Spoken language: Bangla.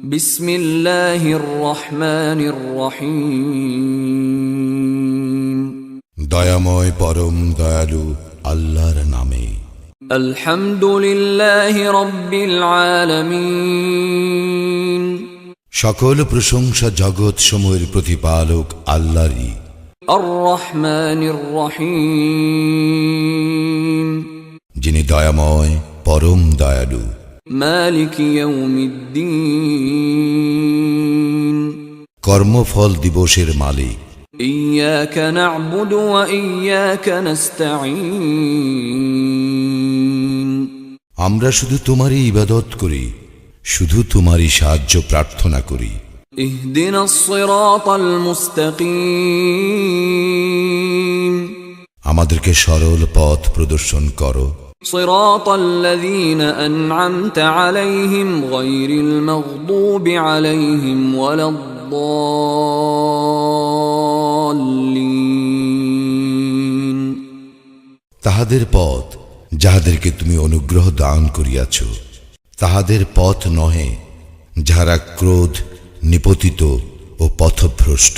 বিসমিল্লাহির রহমানির রহিম। দয়াময় পরম দয়ালু আল্লাহর নামে। আলহামদুলিল্লাহি রাব্বিল আলামিন। সকল প্রশংসা জগৎ সমূহের প্রতিপালক আল্লাহরই। আর রহমানির রহিম। যিনি দয়াময় পরম দয়ালু। মালিক ইয়াউমিদ্দিন। কর্মফল দিবসের মালিক। ইয়্যাকা না'বুদু ওয়া ইয়্যাকা নাস্তাঈন। আমরা শুধু তোমারই ইবাদত করি, শুধু তোমারই সাহায্য প্রার্থনা করি। ইহদিনাস সিরাতাল মুস্তাকিম। আমাদেরকে সরল পথ প্রদর্শন করো। সিরাতাল্লাযীনা আন'আমতা আলাইহিম গায়রিল মাগদুবি আলাইহিম ওয়ালাদ-দাল্লিন। তাহাদের পথ যাহাদেরকে তুমি অনুগ্রহ দান করিয়াছ, তাহাদের পথ নহে যাহারা ক্রোধ নিপতিত ও পথভ্রষ্ট।